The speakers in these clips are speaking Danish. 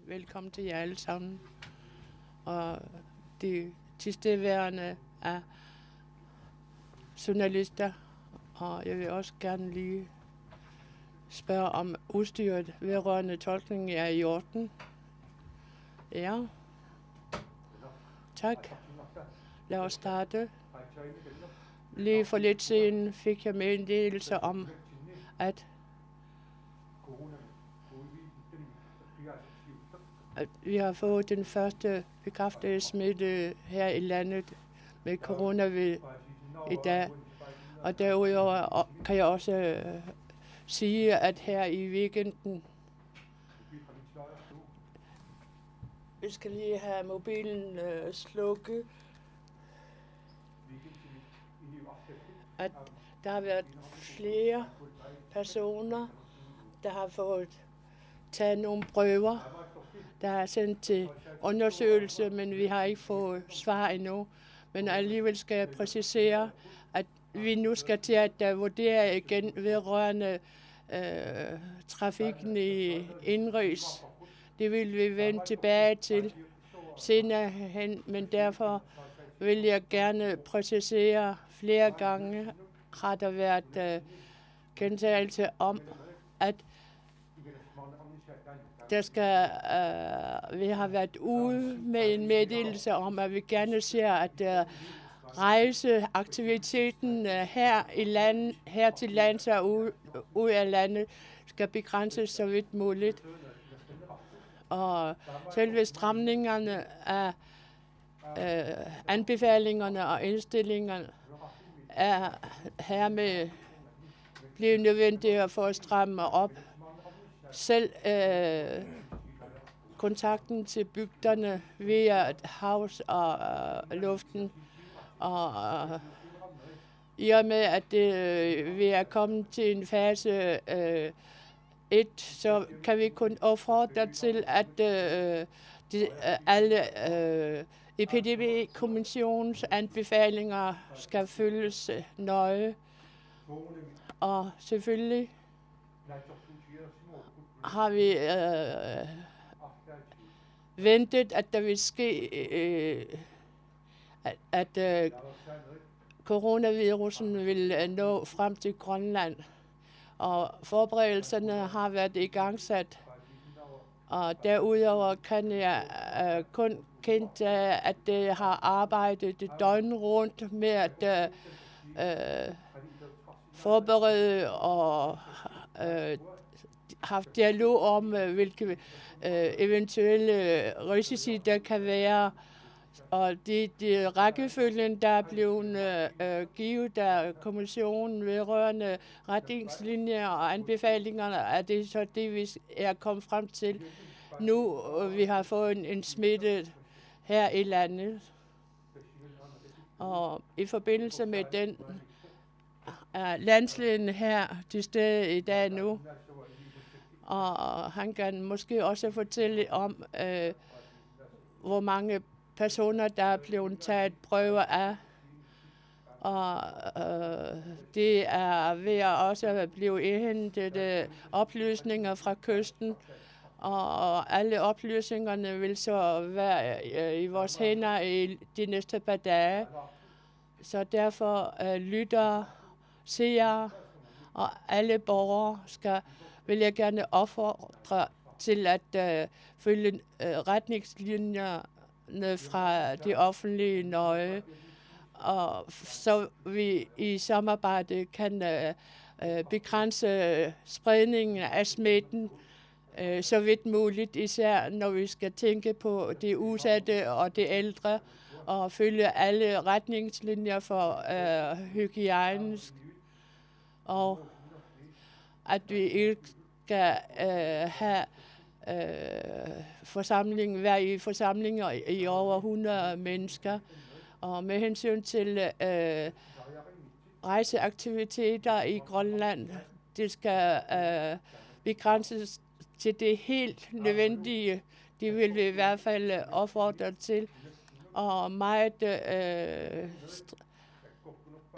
Velkommen til jer alle sammen. Og de tilstedeværende er journalister, og jeg vil også gerne lige spørge om udstyret vedrørende tolkningen er i orden. Ja. Tak. Lad os starte. Lige for lidt siden fik jeg meddelelse om, at vi har fået den første bekræftede smitte her i landet med coronavirus i dag. Og derudover kan jeg også sige, at her i weekenden, vi skal lige have mobilen slukket, at der har været flere personer, der har fået taget nogle prøver, der er sendt til undersøgelse, men vi har ikke fået svar endnu. Men alligevel skal jeg præcisere, at vi nu skal til at vurdere igen vedrørende trafikken i indrigs. Det vil vi vende tilbage til senere hen, men derfor vil jeg gerne præcisere flere gange, har der været gentagelse om, at vi har været ude med en meddelelse om, at vi gerne ser, at rejseaktiviteten her til lands og ud af landet skal begrænses så vidt muligt. Og selve stramningerne af anbefalingerne og indstillingerne er hermed blevet nødvendige at få stramme op. Selv kontakten til bygderne via havs og luften, og i og med, at vi er kommet til en fase 1, så kan vi kun opfordre til, at alle epidemikommissionens anbefalinger skal følges nøje. Og selvfølgelig har vi ventet, at der vil ske, at coronavirusen vil nå frem til Grønland. Og forberedelserne har været igangsat. Og derudover kan jeg kun gentage, at det har arbejdet døgnet rundt med at forberede og haft dialog om, hvilke eventuelle risici der kan være. Og de rækkefølgen, der er blevet givet af kommissionen vedrørende retningslinjer og anbefalinger, er det så det, vi er kommet frem til nu. Vi har fået en smitte her i landet. Og i forbindelse med den er landslægen her til stede i dag nu. Og han kan måske også fortælle om, hvor mange personer, der er blevet taget prøver af. Og det er ved at også blive indhentet oplysninger fra kysten. Og alle oplysningerne vil så være i vores hænder i de næste par dage. Så derfor lytter, seere og alle borgere vil jeg gerne opfordre til at følge retningslinjerne fra de offentlige nøje, og så vi i samarbejde kan begrænse spredningen af smitten så vidt muligt, især når vi skal tænke på de udsatte og de ældre, og følge alle retningslinjer for hygiejnisk, og at vi ikke skal have være i forsamlinger i over 100 mennesker. Og med hensyn til rejseaktiviteter i Grønland, det skal begrænses til det helt nødvendige. Det vil vi i hvert fald opfordre til. Og meget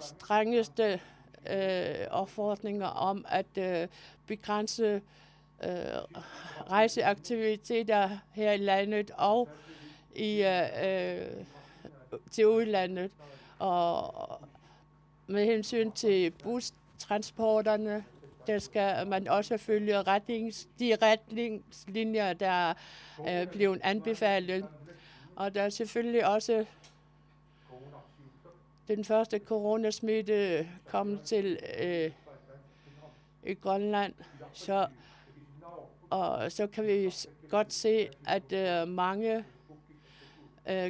strengeste opfordringer om at begrænse rejseaktiviteter her i landet og til udlandet. Og med hensyn til bustransporterne, der skal man også følge de retningslinjer, der er blevet anbefalet. Og der er selvfølgelig også den første coronasmitte kom til i Grønland. Så kan vi godt se, at mange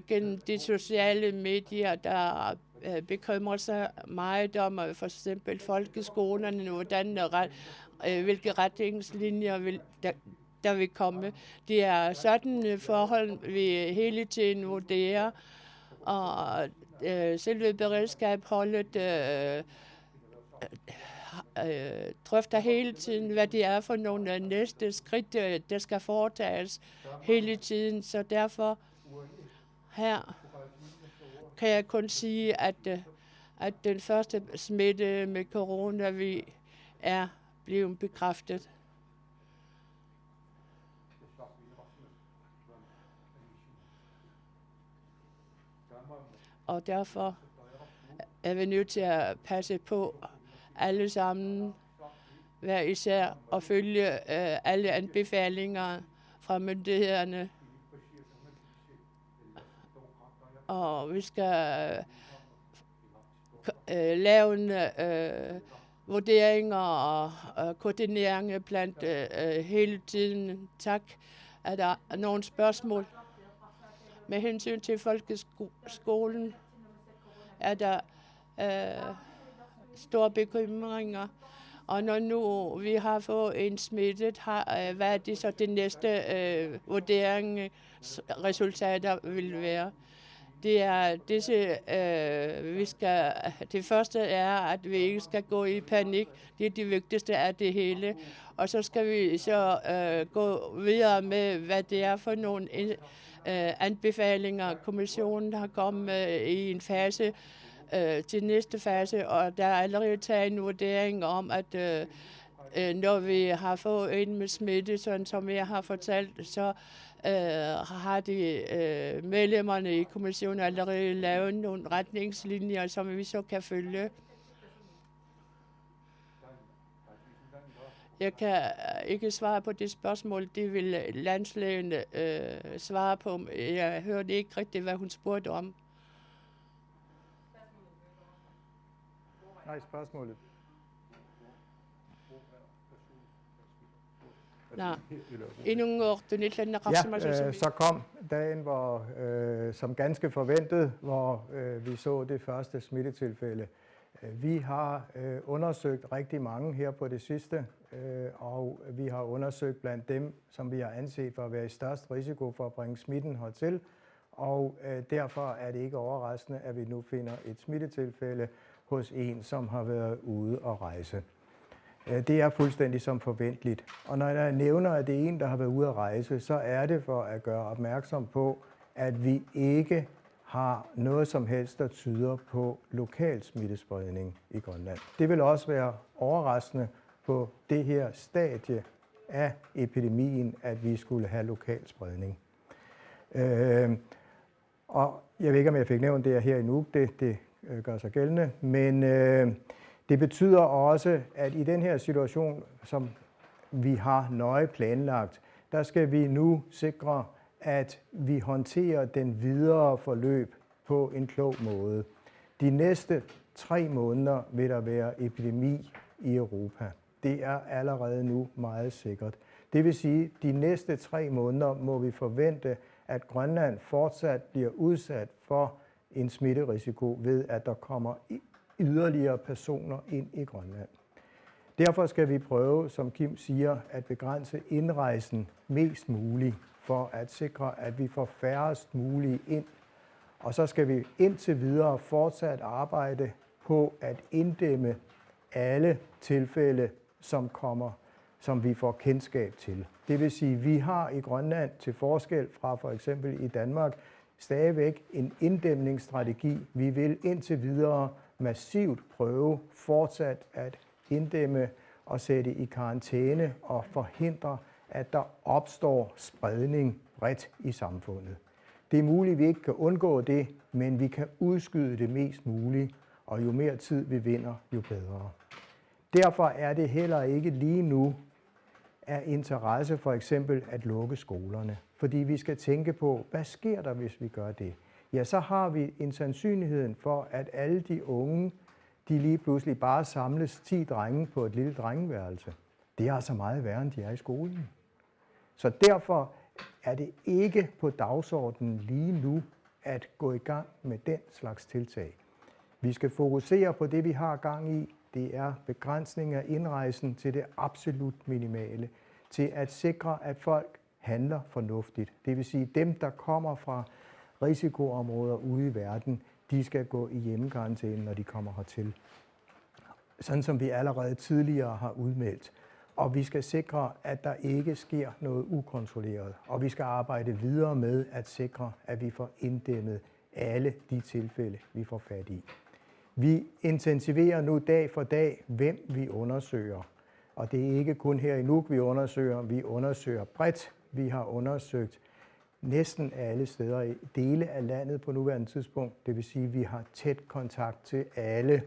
gennem de sociale medier, der bekymrer sig meget om for eksempel folkeskolerne, hvilke retningslinjer der vil komme. Det er sådan forhold, vi hele tiden vurderer, og selve beredskabsholdet drøfter hele tiden, hvad det er for nogle næste skridt, der skal foretages hele tiden. Så derfor her kan jeg kun sige, at den første smitte med corona er blevet bekræftet. Og derfor er vi nødt til at passe på alle sammen, hver især, og følge alle anbefalinger fra myndighederne. Og vi skal lave vurderinger og koordineringer blandt hele tiden. Tak. Er der nogle spørgsmål? Med hensyn til folkeskolen er der store bekymringer. Og når nu vi har fået en smittet, hvad er det så det næste vurderingsresultater vil være? Det er det første er, at vi ikke skal gå i panik. Det er det vigtigste af det hele. Og så skal vi gå videre med, hvad det er for nogle anbefalinger. Kommissionen har kommet i en fase til næste fase, og der er allerede taget en vurdering om, at når vi har fået en med smitte, sådan som jeg har fortalt, så har de medlemmerne i kommissionen allerede lavet nogle retningslinjer, som vi så kan følge. Jeg kan ikke svare på det spørgsmål, det vil landslægen svare på. Jeg hørte ikke rigtigt, hvad hun spurgte om. Nej, spørgsmålet. Så kom dagen, hvor, som ganske forventet, hvor vi så det første smittetilfælde. Vi har undersøgt rigtig mange her på det sidste, og vi har undersøgt blandt dem, som vi har anset for at være i størst risiko for at bringe smitten hertil, og derfor er det ikke overraskende, at vi nu finder et smittetilfælde hos en, som har været ude at rejse. Det er fuldstændig som forventeligt. Og når jeg nævner, at det er en, der har været ude at rejse, så er det for at gøre opmærksom på, at vi ikke har noget som helst, der tyder på lokal smittespredning i Grønland. Det vil også være overraskende på det her stadie af epidemien, at vi skulle have lokal spredning. Og jeg ved ikke, om jeg fik nævnt det her i Nuuk, det gør sig gældende, men det betyder også, at i den her situation, som vi har nøje planlagt, der skal vi nu sikre, at vi håndterer den videre forløb på en klog måde. De næste 3 måneder vil der være epidemi i Europa. Det er allerede nu meget sikkert. Det vil sige, at de næste 3 måneder må vi forvente, at Grønland fortsat bliver udsat for en smitterisiko ved, at der kommer yderligere personer ind i Grønland. Derfor skal vi prøve, som Kim siger, at begrænse indrejsen mest muligt for at sikre, at vi får færrest muligt ind. Og så skal vi indtil videre fortsat arbejde på at inddæmme alle tilfælde, som kommer, som vi får kendskab til. Det vil sige, at vi har i Grønland til forskel fra for eksempel i Danmark stadigvæk en inddæmningsstrategi. Vi vil indtil videre massivt prøve fortsat at inddæmme at sætte i karantæne og forhindre, at der opstår spredning bredt i samfundet. Det er muligt, at vi ikke kan undgå det, men vi kan udskyde det mest muligt, og jo mere tid vi vinder, jo bedre. Derfor er det heller ikke lige nu af interesse for eksempel at lukke skolerne, fordi vi skal tænke på, hvad sker der, hvis vi gør det? Ja, så har vi en sandsynlighed for, at alle de unge, de lige pludselig bare samles 10 drenge på et lille drengeværelse. Det er altså meget værre, end de er i skolen. Så derfor er det ikke på dagsordenen lige nu at gå i gang med den slags tiltag. Vi skal fokusere på det, vi har gang i. Det er begrænsning af indrejsen til det absolut minimale, til at sikre, at folk handler fornuftigt. Det vil sige, at dem, der kommer fra risikoområder ude i verden, de skal gå i hjemmekarantæne, når de kommer hertil. Sådan som vi allerede tidligere har udmeldt. Og vi skal sikre, at der ikke sker noget ukontrolleret. Og vi skal arbejde videre med at sikre, at vi får inddæmmet alle de tilfælde, vi får fat i. Vi intensiverer nu dag for dag, hvem vi undersøger. Og det er ikke kun her i Nuuk, vi undersøger bredt. Vi har undersøgt næsten alle steder i dele af landet på nuværende tidspunkt. Det vil sige, at vi har tæt kontakt til alle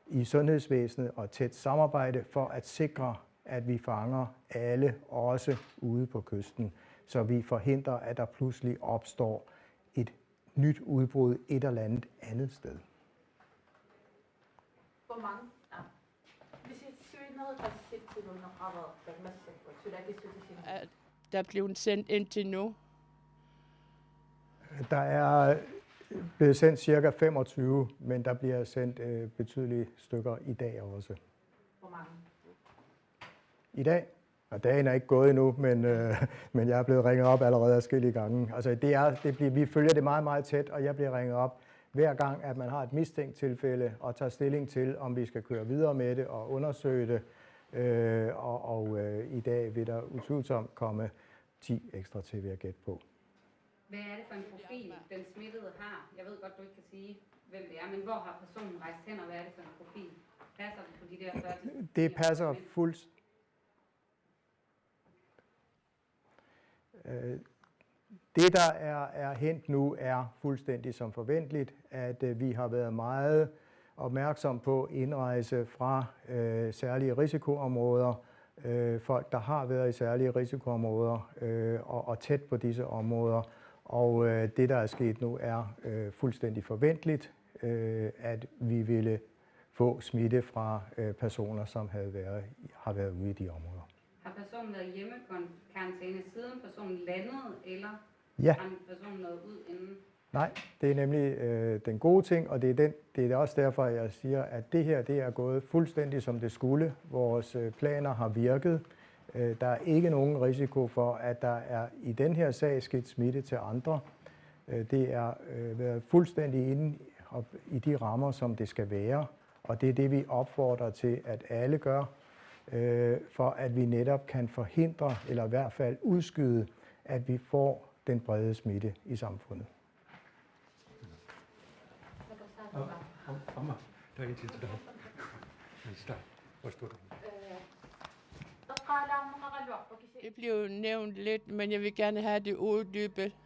i sundhedsvæsenet og tæt samarbejde for at sikre, at vi fanger alle, også ude på kysten, så vi forhindrer, at der pludselig opstår et nyt udbrud et eller andet sted. Hvor mange? Der blev sendt indtil nu. Der er blevet sendt cirka 25, men der bliver sendt betydelige stykker i dag også. Hvor mange? I dag? Og dagen er ikke gået endnu, men jeg er blevet ringet op allerede adskillige gange. Altså vi følger det meget, meget tæt, og jeg bliver ringet op hver gang, at man har et mistænkt tilfælde og tager stilling til, om vi skal køre videre med det og undersøge det. I dag vil der utvivlsomt komme 10 ekstra til, vil jeg gætte på. Hvad er det for en profil, den smittede har? Jeg ved godt, du ikke kan sige, hvem det er, men hvor har personen rejst hen, og hvad er det for en profil? Passer det på de der 40? Det passer fuldstændig. Det, der er hent nu, er fuldstændig som forventeligt, at vi har været meget opmærksom på indrejse fra særlige risikoområder, folk, der har været i særlige risikoområder og tæt på disse områder. Og det, der er sket nu, er fuldstændig forventeligt, at vi ville få smitte fra personer, som har været ude i de områder. Har personen været i hjemmekarantæne siden personen landede, eller ja. Har personen været ud inden? Nej, det er nemlig den gode ting, og det er også derfor, jeg siger, at det her det er gået fuldstændig som det skulle. Vores planer har virket. Der er ikke nogen risiko for, at der er i den her sag sket smitte til andre. Det er været fuldstændig inde i de rammer, som det skal være, og det er det, vi opfordrer til, at alle gør, for at vi netop kan forhindre, eller i hvert fald udskyde, at vi får den brede smitte i samfundet. Der er en til dig. Hvor står du? Det blev nævnt lidt, men jeg vil gerne have det uddybet.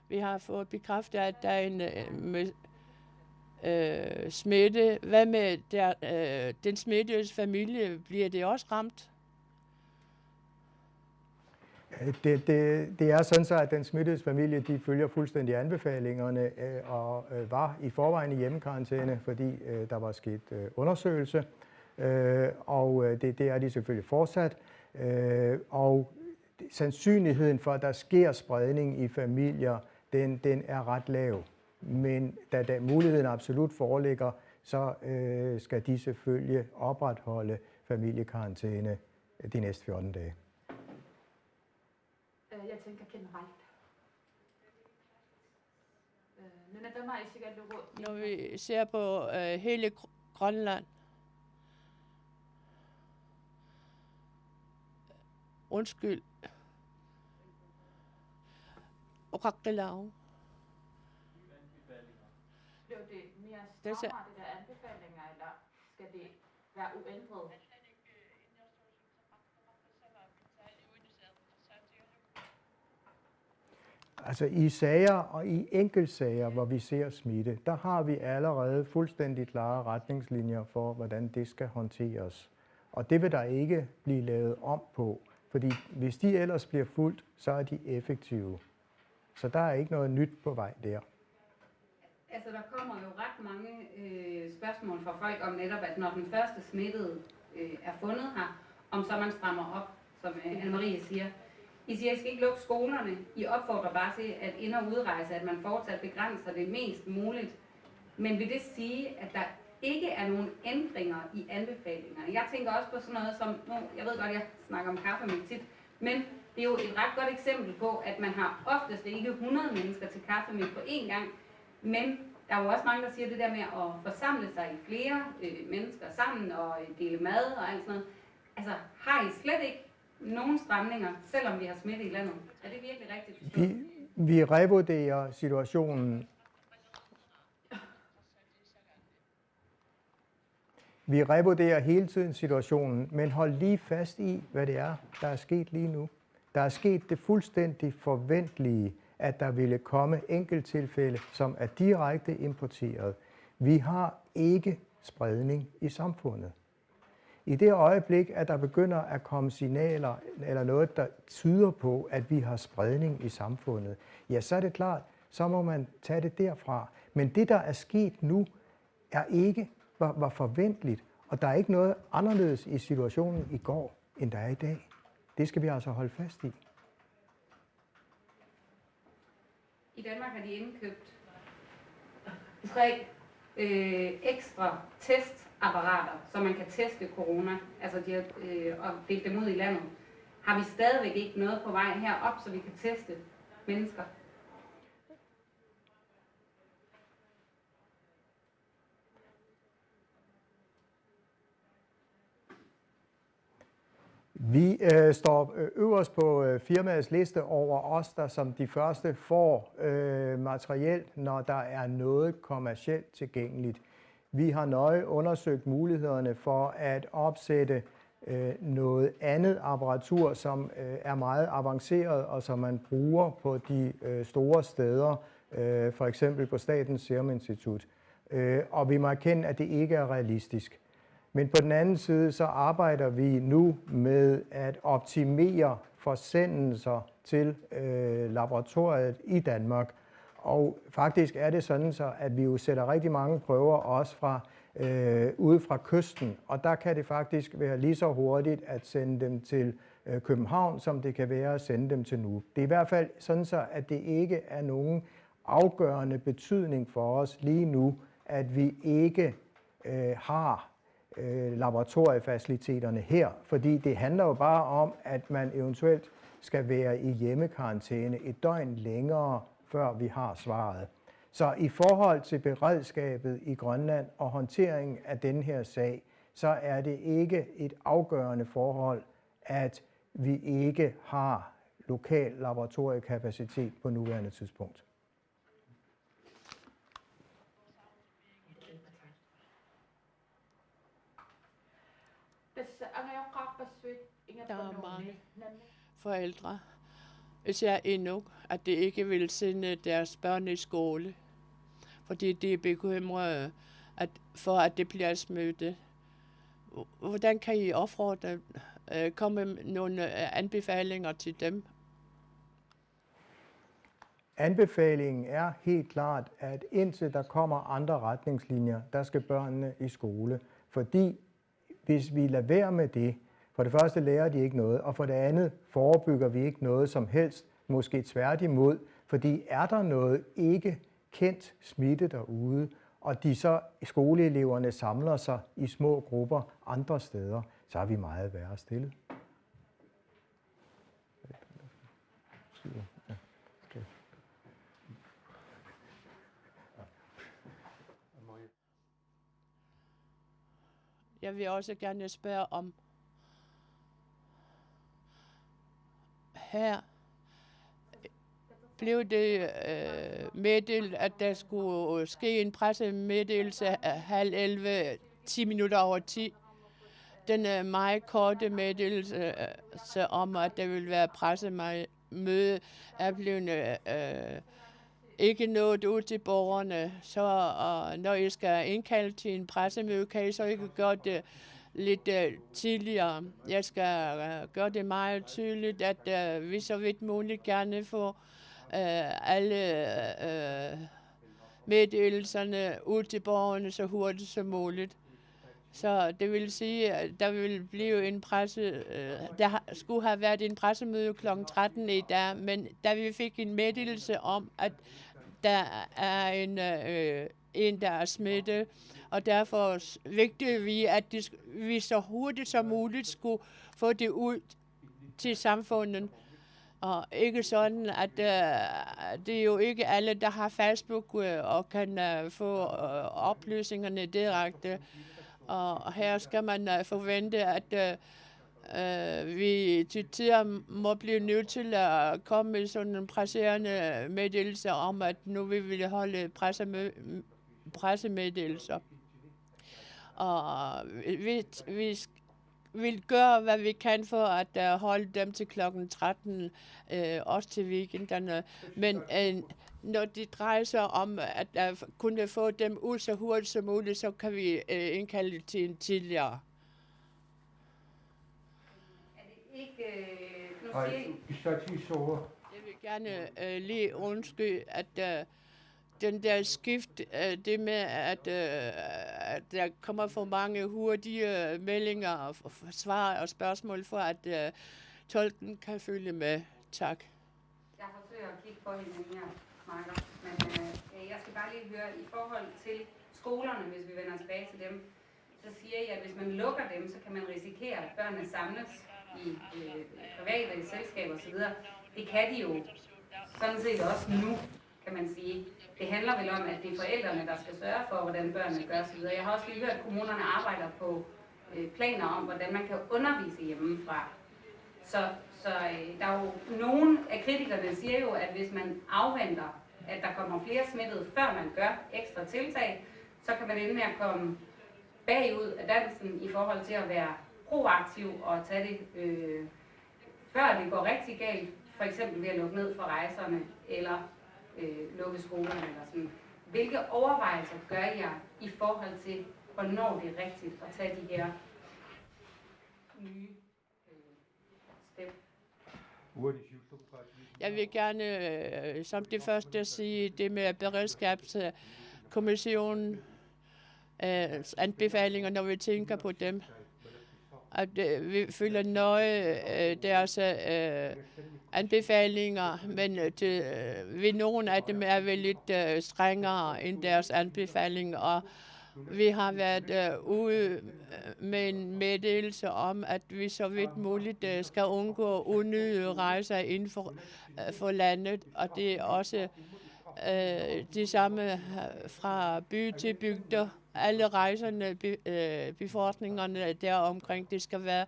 Vi har fået bekræftet, at der er en smitte. Hvad med den smittedes familie? Bliver det også ramt? Det er sådan så, at den smittedes familie de følger fuldstændig anbefalingerne og var i forvejen i hjemmekarantæne, fordi der var sket undersøgelse. Og det er de selvfølgelig fortsat. Og sandsynligheden for, at der sker spredning i familier, den er ret lav. Men da muligheden absolut foreligger, så skal de selvfølgelig opretholde familiekarantæne de næste 14 dage. Jeg tænker generelt. Når vi ser på hele Grønland, undskyld, Oqaqelau. Blev det mere strammere, det der anbefalinger, eller Skal det være uændret? Altså i sager og i enkeltsager, hvor vi ser smitte, der har vi allerede fuldstændig klare retningslinjer for, hvordan det skal håndteres. Og det vil der ikke blive lavet om på, fordi hvis de ellers bliver fulgt, så er de effektive. Så der er ikke noget nyt på vej der. Altså, der kommer jo ret mange spørgsmål fra folk om netop, at når den første smittede er fundet her, om så man strammer op, som Anne-Marie siger. I siger, at I skal ikke lukke skolerne. I opfordrer bare til, at ind- og udrejse, at man fortsat begrænser det mest muligt. Men vil det sige, at der ikke er nogen ændringer i anbefalingerne? Jeg tænker også på sådan noget som, nu, jeg ved godt, jeg snakker om kaffemælk tit, men det er jo et ret godt eksempel på, at man har oftest ikke 100 mennesker til kaffemælk på én gang, men der er jo også mange, der siger det der med at forsamle sig i flere mennesker sammen og dele mad og alt sådan noget. Altså, har I slet ikke nogen stramninger, selvom vi har smitte i landet? Er det virkelig rigtigt forstået? Vi revurderer situationen. Vi revurderer hele tiden situationen, men hold lige fast i, hvad det er, der er sket lige nu. Der er sket det fuldstændig forventelige, at der ville komme enkelttilfælde, som er direkte importeret. Vi har ikke spredning i samfundet. I det øjeblik, at der begynder at komme signaler eller noget, der tyder på, at vi har spredning i samfundet, ja, så er det klart, så må man tage det derfra. Men det, der er sket nu, er ikke var forventeligt, og der er ikke noget anderledes i situationen i går, end der er i dag. Det skal vi altså holde fast i. I Danmark har de indkøbt 3 ekstra testapparater, så man kan teste corona. Altså de har og delt dem ud i landet. Har vi stadigvæk ikke noget på vej herop, så vi kan teste mennesker? Vi står øverst på firmaets liste over os, der som de første får materielt, når der er noget kommercielt tilgængeligt. Vi har nøje undersøgt mulighederne for at opsætte noget andet apparatur, som er meget avanceret og som man bruger på de store steder, for eksempel på Statens Serum Institut. Og vi må erkende, at det ikke er realistisk. Men på den anden side, så arbejder vi nu med at optimere forsendelser til laboratoriet i Danmark. Og faktisk er det sådan, så, at vi jo sætter rigtig mange prøver også ude fra kysten. Og der kan det faktisk være lige så hurtigt at sende dem til København, som det kan være at sende dem til Nuuk. Det er i hvert fald sådan, så, at det ikke er nogen afgørende betydning for os lige nu, at vi ikke har laboratoriefaciliteterne her, fordi det handler jo bare om, at man eventuelt skal være i hjemmekarantæne et døgn længere, før vi har svaret. Så i forhold til beredskabet i Grønland og håndteringen af den her sag, så er det ikke et afgørende forhold, at vi ikke har lokal laboratoriekapacitet på nuværende tidspunkt. Der er mange forældre, især endnu, at de ikke vil sende deres børn i skole, fordi de er bekymrede for, at det bliver smittet. Hvordan kan I opfordre, komme med nogle anbefalinger til dem? Anbefalingen er helt klart, at indtil der kommer andre retningslinjer, der skal børnene i skole. Fordi hvis vi lader være med det, for det første lærer de ikke noget, og for det andet forebygger vi ikke noget som helst, måske tværtimod, fordi er der noget ikke kendt smitte derude, og de så skoleeleverne samler sig i små grupper andre steder, så er vi meget værre stillet. Jeg vil også gerne spørge om, her blev det meddelt, at der skulle ske en pressemeddelelse 10:30 10 minutter over 10. Den meget korte meddelelse om, at der vil være pressemøde, er blevet ikke nået ud til borgerne. Så når I skal indkalde til en pressemøde, kan I så ikke gøre det lidt tidligere. Jeg skal gøre det meget tydeligt, at vi så vidt muligt gerne får alle meddelelserne ud til borgerne så hurtigt som muligt. Så det vil sige, at der vil blive en der skulle have været en pressemøde kl. 13 i dag, men da vi fik en meddelelse om, at der er en der er smittet, og derfor vigtigede vi, at vi så hurtigt som muligt skulle få det ud til samfundet. Og ikke sådan, at det er jo ikke alle, der har Facebook og kan få oplysningerne direkte. Og her skal man forvente, at vi til tider må blive nødt til at komme med sådan en presserende meddelelse om, at nu vi vil holde pressemeddelelser. Og vi vil gøre, hvad vi kan for at holde dem til klokken 13, også til weekenderne. Men når det drejer sig om at kunne få dem ud så hurtigt som muligt, så kan vi indkalde til en tidligere. Er det ikke... Jeg vil gerne lige undskylde, at den der skift, det med, at der kommer for mange hurtige meldinger og svar og spørgsmål for, at tolken kan følge med. Tak. Jeg forsøger at kigge på hende her, Marker, men jeg skal bare lige høre, i forhold til skolerne, hvis vi vender tilbage til dem, så siger jeg, at hvis man lukker dem, så kan man risikere, at børnene samles i private, i selskaber osv. Det kan de jo sådan set også nu, kan man sige. Det handler vel om, at det er forældrene, der skal sørge for, hvordan børnene gør osv. Jeg har også lige hørt, at kommunerne arbejder på planer om, hvordan man kan undervise hjemmefra. Så der er jo nogle af kritikerne siger jo, at hvis man afventer, at der kommer flere smittede, før man gør ekstra tiltag, så kan man ende med at komme bagud af dansen i forhold til at være proaktiv og tage det, før det går rigtig galt, for eksempel ved at lukke ned for rejserne, eller lukke skolerne eller sådan. Hvilke overvejelser gør jeg i forhold til, hvornår det er rigtigt at tage de her nye step? Jeg vil gerne som det første sige det med beredskabskommissionen anbefalinger, når vi tænker på dem. At vi følger nøje deres anbefalinger, men ved nogle af dem er vi lidt strengere end deres anbefalinger, og vi har været ude med en meddelelse om, at vi så vidt muligt skal undgå unødige rejser inden for landet, og det er også det samme fra by til bygder. Alle rejserne, befordringerne der omkring, det skal være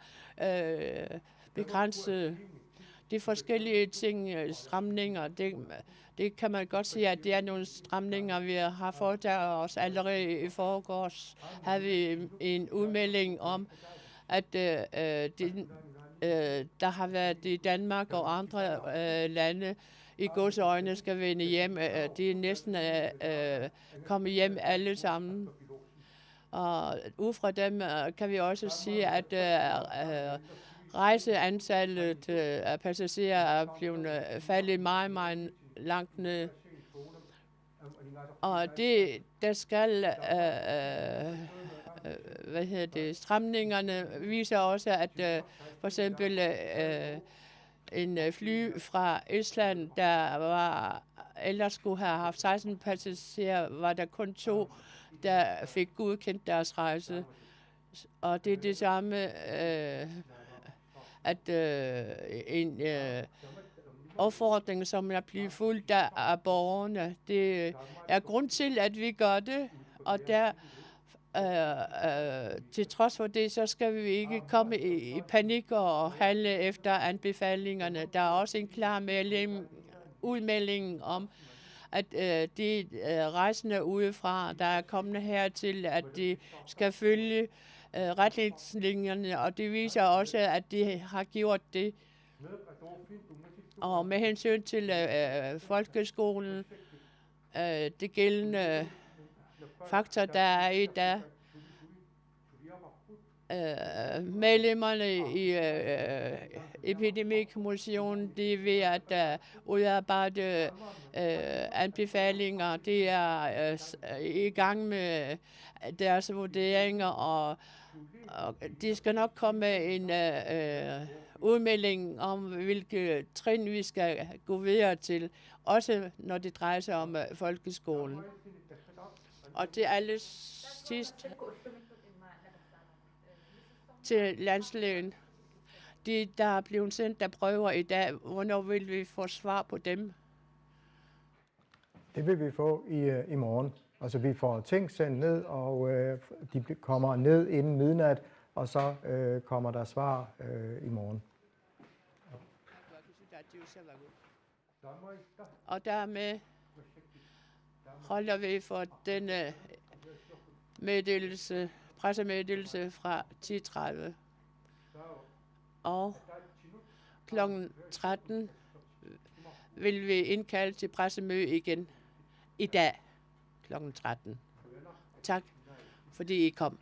begrænset. De forskellige ting, stramninger, det kan man godt sige, at det er nogle stramninger, vi har foretaget os allerede i forgårs. Har vi en udmelding om, at der har været i Danmark og andre lande i godseøjne skal vende hjem. De er næsten kommet hjem alle sammen. Og ud fra dem kan vi også sige, at rejseantallet af passagerer er blevet faldet meget, meget langt ned. Og der skal stramningerne viser også, at for eksempel en fly fra Island, der ellers skulle have haft 16 passagerer, var der kun 2, der fik godkendt deres rejse. Og det er det samme, at en opfordring, som er blevet fulgt af borgerne, det er grund til, at vi gør det, og der til trods for det, så skal vi ikke komme i panik og handle efter anbefalingerne. Der er også en klar udmelding om, at de rejsende udefra, der er kommet hertil, at de skal følge retningslinjerne, og det viser også, at de har gjort det. Og med hensyn til folkeskolen, det gældende faktor, der er i dag, medlemmerne i epidemikommissionen, de er ved at udarbejde anbefalinger. De er i gang med deres vurderinger, og de skal nok komme med en udmelding om, hvilke trin vi skal gå videre til, også når det drejer sig om folkeskolen. Og til allersidst til landslægen. Der er blevet sendt der prøver i dag. Hvornår vil vi få svar på dem? Det vil vi få i morgen. Altså vi får ting sendt ned, og de kommer ned inden midnat, og så kommer der svar i morgen. Og dermed holder vi for denne pressemeddelelse fra 10:30. Og kl. 13 vil vi indkalde til pressemøde igen i dag kl. 13. Tak, fordi I kom.